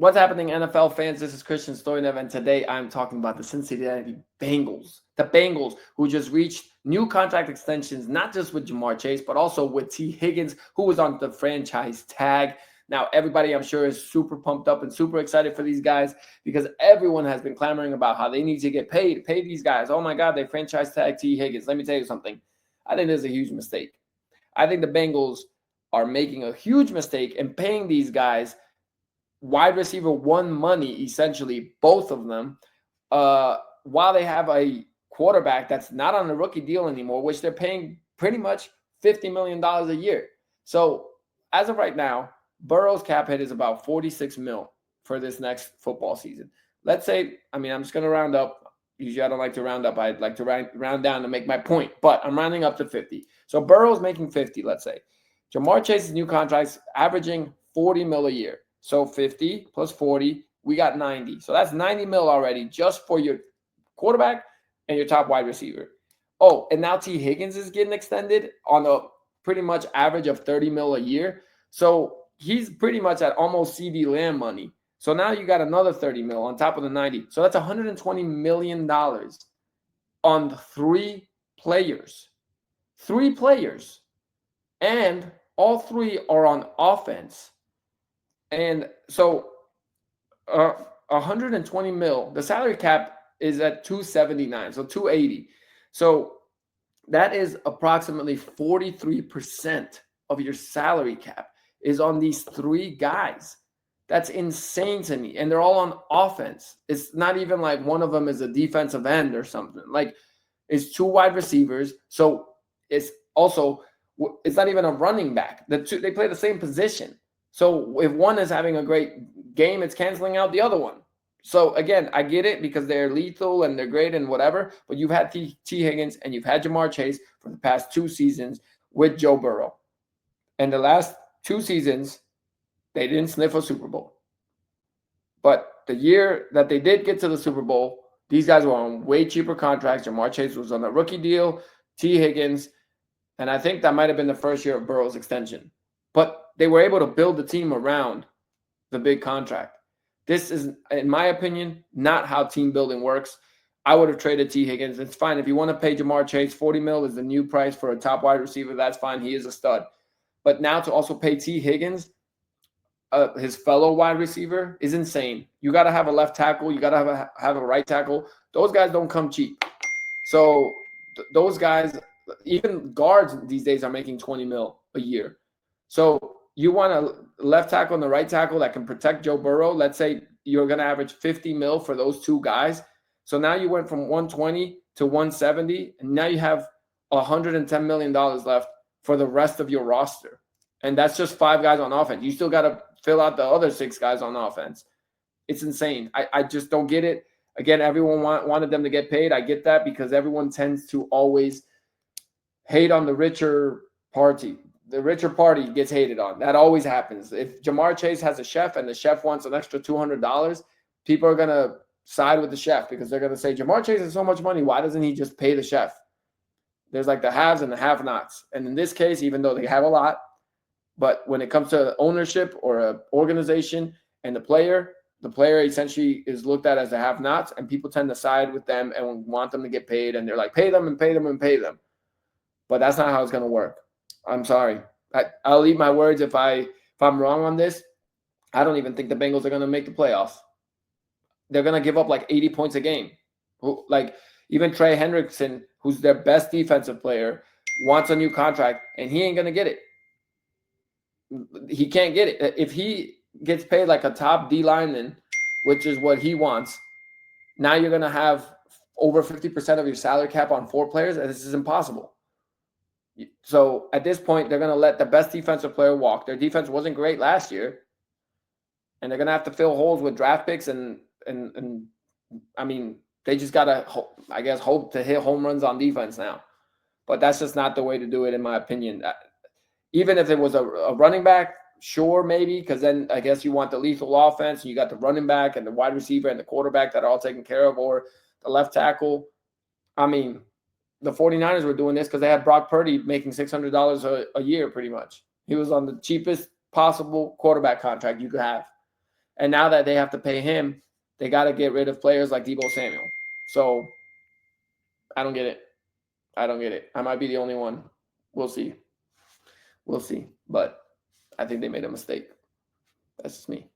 What's happening, NFL fans? This is Christian Stoynev, and today I'm talking about the Cincinnati Bengals. The Bengals, who just reached new contract extensions, not just with JaMarr Chase, but also with T. Higgins, who was on the franchise tag. Now, everybody, I'm sure, is super pumped up and super excited for these guys because everyone has been clamoring about how they need to get paid. Pay these guys. Oh, my God, they franchise tag T. Higgins. Let me tell you something. I think this is a huge mistake. I think the Bengals are making a huge mistake in paying these guys wide receiver one money, essentially, both of them, while they have a quarterback that's not on a rookie deal anymore, which they're paying pretty much $50 million a year. So as of right now, Burrow's cap hit is about 46 mil for this next football season. Let's say, I'm just going to round up. Usually I don't like to round up. I'd like to round down to make my point, but I'm rounding up to 50. So Burrow's making 50, let's say. JaMarr Chase's new contract's averaging 40 mil a year. So 50 plus 40, we got 90. So that's 90 mil already just for your quarterback and your top wide receiver. Oh, and now T. Higgins is getting extended on a pretty much average of 30 mil a year. So he's pretty much at almost CD Lamb money. So now you got another 30 mil on top of the 90. So that's $120 million on 3 players. 3 players. And all 3 are on offense. And so 120 mil, the salary cap is at 279, so 280. So that is approximately 43% of your salary cap is on these 3 guys. That's insane to me. And they're all on offense. It's not even like one of them is a defensive end or something. Like, it's 2 wide receivers. So it's not even a running back. They play the same position. So if one is having a great game, it's canceling out the other one. So again, I get it because they're lethal and they're great and whatever, but you've had T. Higgins and you've had JaMarr Chase for the past 2 seasons with Joe Burrow. And the last 2 seasons, they didn't sniff a Super Bowl. But the year that they did get to the Super Bowl, these guys were on way cheaper contracts. JaMarr Chase was on a rookie deal, T. Higgins, and I think that might have been the first year of Burrow's extension. But they were able to build the team around the big contract. This is, in my opinion, not how team building works. I would have traded T. Higgins. It's fine. If you want to pay JaMarr Chase, 40 mil is the new price for a top wide receiver. That's fine. He is a stud. But now to also pay T. Higgins, his fellow wide receiver, is insane. You got to have a left tackle. You got to have a right tackle. Those guys don't come cheap. So those guys, even guards these days are making 20 mil a year. So you want a left tackle and a right tackle that can protect Joe Burrow. Let's say you're going to average 50 mil for those 2 guys. So now you went from 120 to 170, and now you have $110 million left for the rest of your roster. And that's just 5 guys on offense. You still got to fill out the other 6 guys on offense. It's insane. I just don't get it. Again, everyone wanted them to get paid. I get that because everyone tends to always hate on the richer party. The richer party gets hated on. That always happens. If JaMarr Chase has a chef and the chef wants an extra $200, people are going to side with the chef because they're going to say, JaMarr Chase has so much money. Why doesn't he just pay the chef? There's like the haves and the have-nots. And in this case, even though they have a lot, but when it comes to ownership or an organization and the player essentially is looked at as the have-nots, and people tend to side with them and want them to get paid. And they're like, pay them and pay them and pay them. But that's not how it's going to work. I'm sorry. I'll leave my words if I'm wrong on this. I don't even think the Bengals are going to make the playoffs. They're going to give up like 80 points a game. Like even Trey Hendrickson, who's their best defensive player, wants a new contract, and he ain't going to get it. He can't get it. If he gets paid like a top D lineman, which is what he wants, now you're going to have over 50% of your salary cap on 4 players, and this is impossible. So at this point, they're going to let the best defensive player walk. Their defense wasn't great last year, and they're going to have to fill holes with draft picks. And I mean, they just got to, I guess, hope to hit home runs on defense now. But that's just not the way to do it, in my opinion. Even if it was a running back, sure, maybe, because then I guess you want the lethal offense, and you got the running back and the wide receiver and the quarterback that are all taken care of, or the left tackle. I mean, the 49ers were doing this because they had Brock Purdy making $600 a year pretty much. He was on the cheapest possible quarterback contract you could have. And now that they have to pay him, they got to get rid of players like Deebo Samuel. So I don't get it. I don't get it. I might be the only one. We'll see. We'll see. But I think they made a mistake. That's just me.